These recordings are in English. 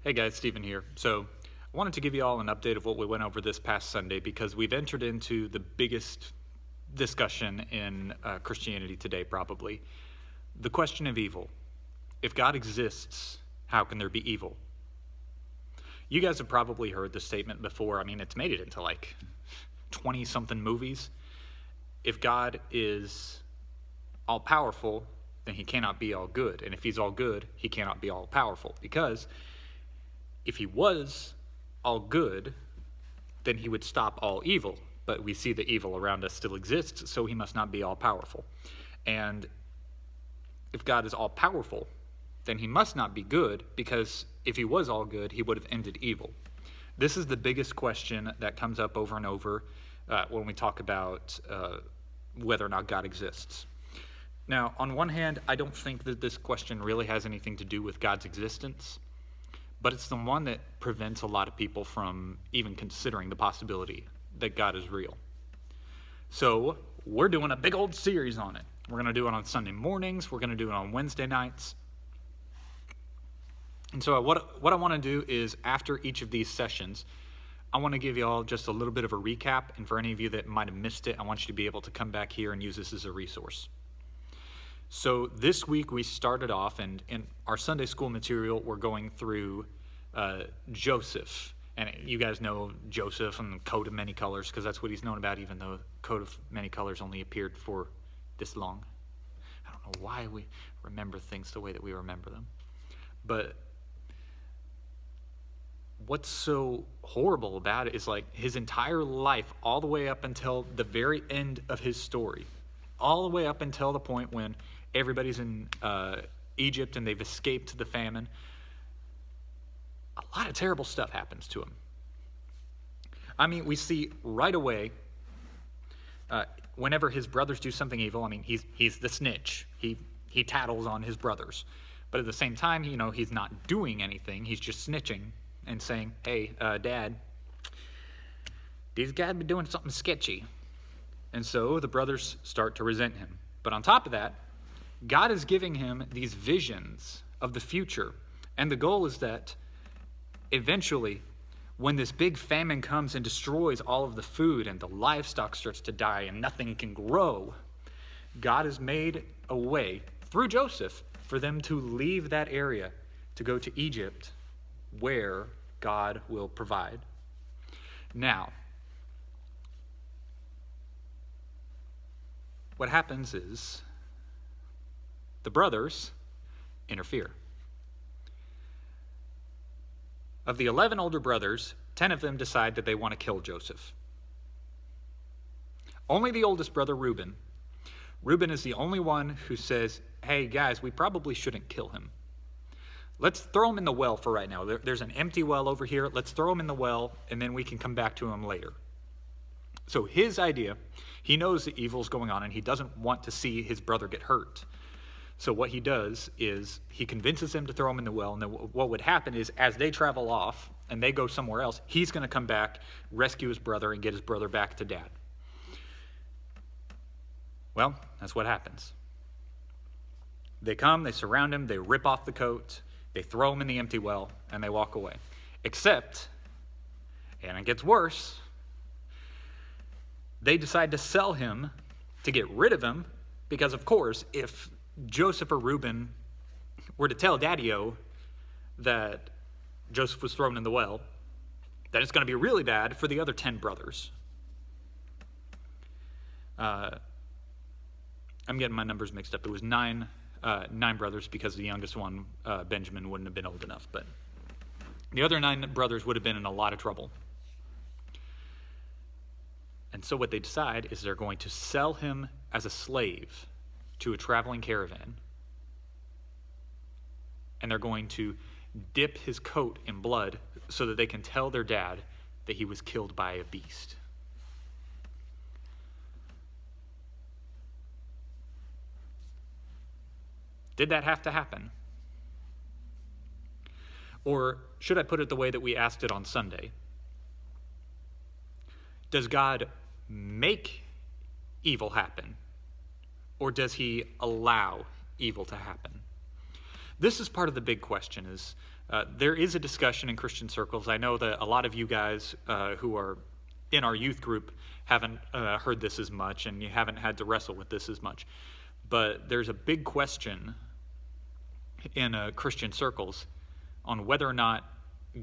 Hey guys, Stephen here. So I wanted to give you all an update of what we went over this past Sunday because we've entered into the biggest discussion in Christianity today, probably. The question of evil. If God exists, how can there be evil? You guys have probably heard this statement before. I mean, it's made it into like 20-something movies. If God is all-powerful, then he cannot be all good. And if he's all good, he cannot be all-powerful. Because if he was all good, then he would stop all evil. But we see the evil around us still exists, so he must not be all-powerful. And if God is all-powerful, then he must not be good, because if he was all good, he would have ended evil. This is the biggest question that comes up over and over when we talk about whether or not God exists. Now, on one hand, I don't think that this question really has anything to do with God's existence, but it's the one that prevents a lot of people from even considering the possibility that God is real. So we're doing a big old series on it. We're going to do it on Sunday mornings. We're going to do it on Wednesday nights. And so what I want to do is, after each of these sessions, I want to give you all just a little bit of a recap. And for any of you that might have missed it, I want you to be able to come back here and use this as a resource. So this week we started off, and in our Sunday school material, we're going through Joseph. And you guys know Joseph and the coat of many colors, because that's what he's known about, even though the coat of many colors only appeared for this long. I don't know why we remember things the way that we remember them. But what's so horrible about it is, like, his entire life, all the way up until the very end of his story, all the way up until the point when everybody's in Egypt and they've escaped the famine, a lot of terrible stuff happens to him. I mean, we see right away, whenever his brothers do something evil, I mean, he's the snitch. He tattles on his brothers. But at the same time, he's not doing anything. He's just snitching and saying, hey, Dad, these guys be doing something sketchy. And so the brothers start to resent him. But on top of that, God is giving him these visions of the future. And the goal is that eventually, when this big famine comes and destroys all of the food and the livestock starts to die and nothing can grow, God has made a way through Joseph for them to leave that area to go to Egypt, where God will provide. Now, what happens is the brothers interfere. Of the 11 older brothers, 10 of them decide that they want to kill Joseph. Only the oldest brother, Reuben is the only one who says, hey guys, we probably shouldn't kill him. Let's throw him in the well for right now. There's an empty well over here. Let's throw him in the well, and then we can come back to him later. So his idea, he knows that evil's going on, and he doesn't want to see his brother get hurt. So what he does is he convinces him to throw him in the well, and then what would happen is, as they travel off and they go somewhere else, he's going to come back, rescue his brother, and get his brother back to Dad. Well, that's what happens. They come, they surround him, they rip off the coat, they throw him in the empty well, and they walk away. Except, and it gets worse, they decide to sell him to get rid of him, because of course, if Joseph or Reuben were to tell Daddy-O that Joseph was thrown in the well, then it's going to be really bad for the other 10 brothers. I'm getting my numbers mixed up. It was nine brothers, because the youngest one, Benjamin, wouldn't have been old enough. But the other 9 brothers would have been in a lot of trouble. And so what they decide is they're going to sell him as a slave to a traveling caravan. And they're going to dip his coat in blood so that they can tell their dad that he was killed by a beast. Did that have to happen? Or should I put it the way that we asked it on Sunday? Does God make evil happen? Or does he allow evil to happen? This is part of the big question, is There is a discussion in Christian circles. I know that a lot of you guys who are in our youth group haven't heard this as much, and you haven't had to wrestle with this as much. But there's a big question in Christian circles on whether or not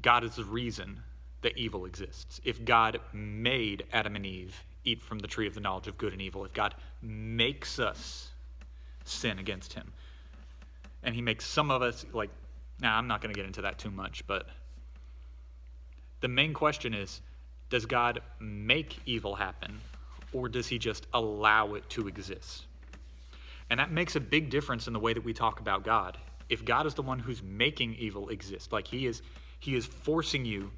God is the reason that evil exists. If God made Adam and Eve eat from the tree of the knowledge of good and evil, if God makes us sin against him, and he makes some of us, I'm not going to get into that too much, but the main question is, does God make evil happen, or does he just allow it to exist? And that makes a big difference in the way that we talk about God. If God is the one who's making evil exist, like he is forcing you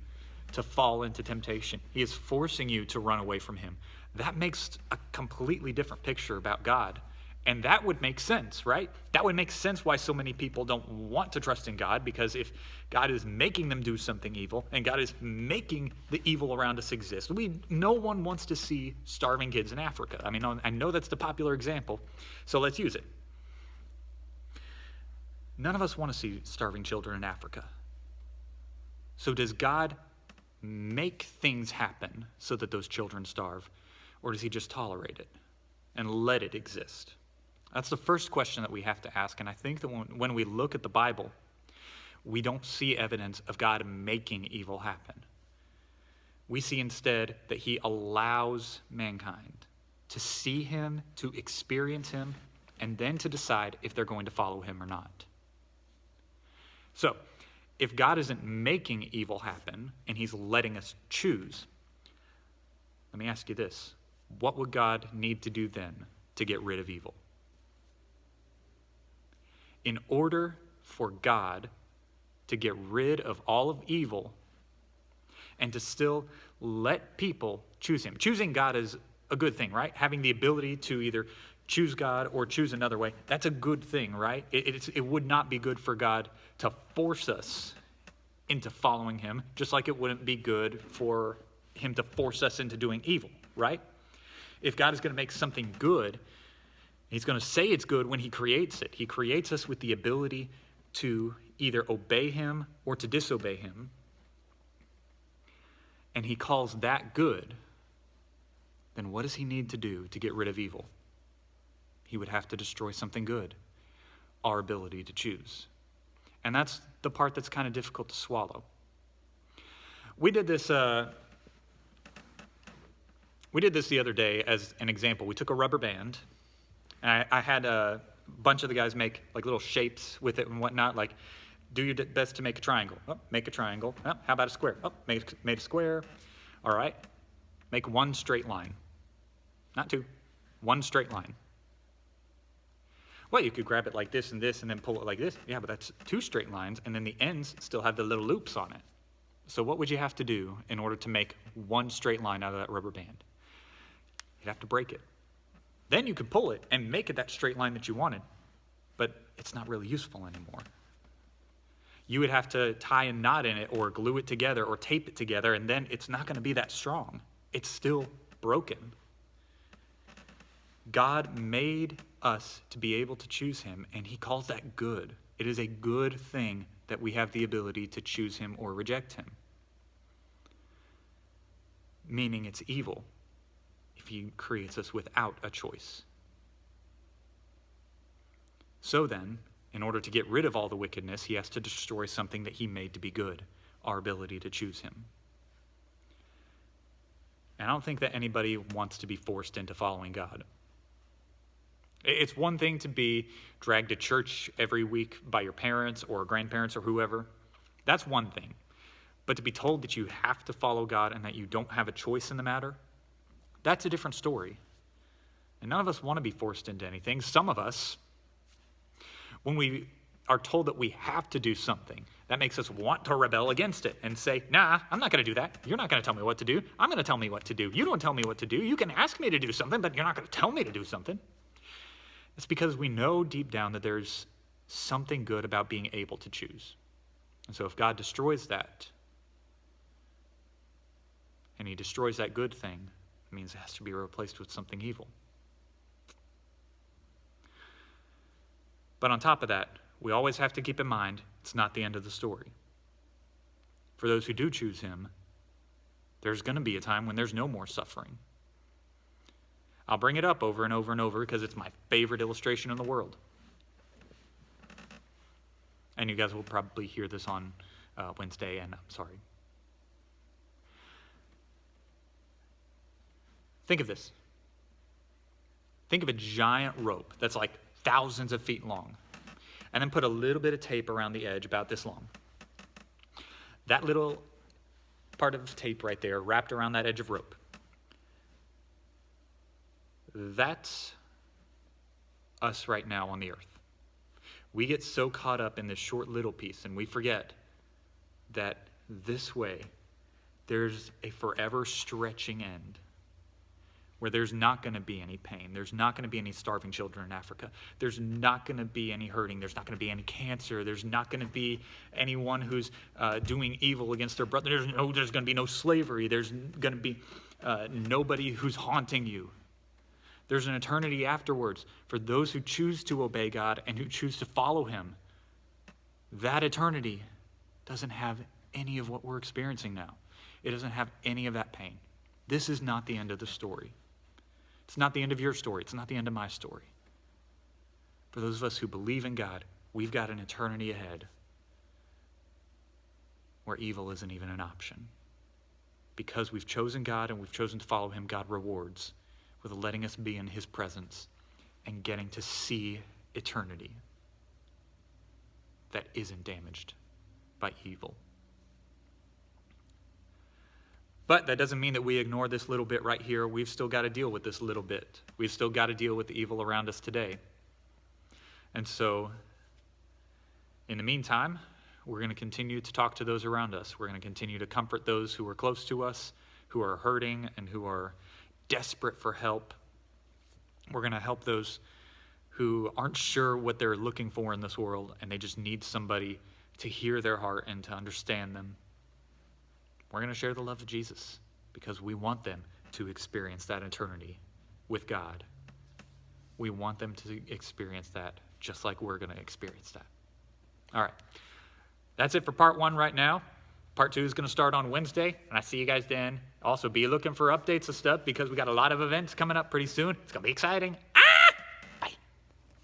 to fall into temptation, he is forcing you to run away from him, that makes a completely different picture about God. And that would make sense, right? That would make sense why so many people don't want to trust in God, because if God is making them do something evil, and God is making the evil around us exist, no one wants to see starving kids in Africa. I mean, I know that's the popular example, so let's use it. None of us want to see starving children in Africa. So does God make things happen so that those children starve, or does he just tolerate it and let it exist? That's the first question that we have to ask, and I think that when we look at the Bible, we don't see evidence of God making evil happen. We see instead that he allows mankind to see him, to experience him, and then to decide if they're going to follow him or not. So, if God isn't making evil happen, and he's letting us choose, let me ask you this. What would God need to do then to get rid of evil? In order for God to get rid of all of evil and to still let people choose him. Choosing God is a good thing, right? Having the ability to either choose God or choose another way, that's a good thing, right? It would not be good for God to force us into following him, just like it wouldn't be good for him to force us into doing evil, right? If God is going to make something good, he's going to say it's good when he creates it. He creates us with the ability to either obey him or to disobey him. And he calls that good. Then what does he need to do to get rid of evil? He would have to destroy something good, our ability to choose. And that's the part that's kind of difficult to swallow. We did this the other day as an example. We took a rubber band, and I had a bunch of the guys make like little shapes with it and whatnot, like do your best to make a triangle. Oh, make a triangle. Oh, how about a square? Oh, made a square. All right. Make one straight line. Not two. One straight line. Well, you could grab it like this and then pull it like this. Yeah, but that's two straight lines, and then the ends still have the little loops on it. So what would you have to do in order to make one straight line out of that rubber band? You'd have to break it. Then you could pull it and make it that straight line that you wanted, but it's not really useful anymore. You would have to tie a knot in it or glue it together or tape it together, and then it's not going to be that strong. It's still broken. God made us to be able to choose him, and he calls that good. It is a good thing that we have the ability to choose him or reject him. Meaning it's evil if he creates us without a choice. So then, in order to get rid of all the wickedness, he has to destroy something that he made to be good, our ability to choose him. And I don't think that anybody wants to be forced into following God. It's one thing to be dragged to church every week by your parents or grandparents or whoever. That's one thing. But to be told that you have to follow God and that you don't have a choice in the matter, that's a different story. And none of us want to be forced into anything. Some of us, when we are told that we have to do something, that makes us want to rebel against it and say, nah, I'm not going to do that. You're not going to tell me what to do. I'm going to tell me what to do. You don't tell me what to do. You can ask me to do something, but you're not going to tell me to do something. It's because we know deep down that there's something good about being able to choose. And so if God destroys that, and he destroys that good thing, it means it has to be replaced with something evil. But on top of that, we always have to keep in mind it's not the end of the story. for those who do choose him, there's going to be a time when there's no more suffering. I'll bring it up over and over and over because it's my favorite illustration in the world. And you guys will probably hear this on Wednesday, and I'm sorry. Think of this. Think of a giant rope that's like thousands of feet long, and then put a little bit of tape around the edge about this long. That little part of tape right there wrapped around that edge of rope. That's us right now on the earth. We get so caught up in this short little piece, and we forget that this way there's a forever stretching end where there's not going to be any pain. There's not going to be any starving children in Africa. There's not going to be any hurting. There's not going to be any cancer. There's not going to be anyone who's doing evil against their brother. There's going to be no slavery. There's going to be nobody who's haunting you. There's an eternity afterwards for those who choose to obey God and who choose to follow him. That eternity doesn't have any of what we're experiencing now. It doesn't have any of that pain. This is not the end of the story. It's not the end of your story. It's not the end of my story. For those of us who believe in God, we've got an eternity ahead where evil isn't even an option. Because we've chosen God and we've chosen to follow him, God rewards with letting us be in his presence and getting to see eternity that isn't damaged by evil. But that doesn't mean that we ignore this little bit right here. We've still got to deal with this little bit. We've still got to deal with the evil around us today. And so, in the meantime, we're going to continue to talk to those around us. We're going to continue to comfort those who are close to us, who are hurting and who are desperate for help. We're going to help those who aren't sure what they're looking for in this world, and they just need somebody to hear their heart and to understand them. We're going to share the love of Jesus because we want them to experience that eternity with God. We want them to experience that just like we're going to experience that. All right. That's it for part 1 right now. Part 2 is going to start on Wednesday, and I see you guys then. Also, be looking for updates of stuff because we got a lot of events coming up pretty soon. It's going to be exciting.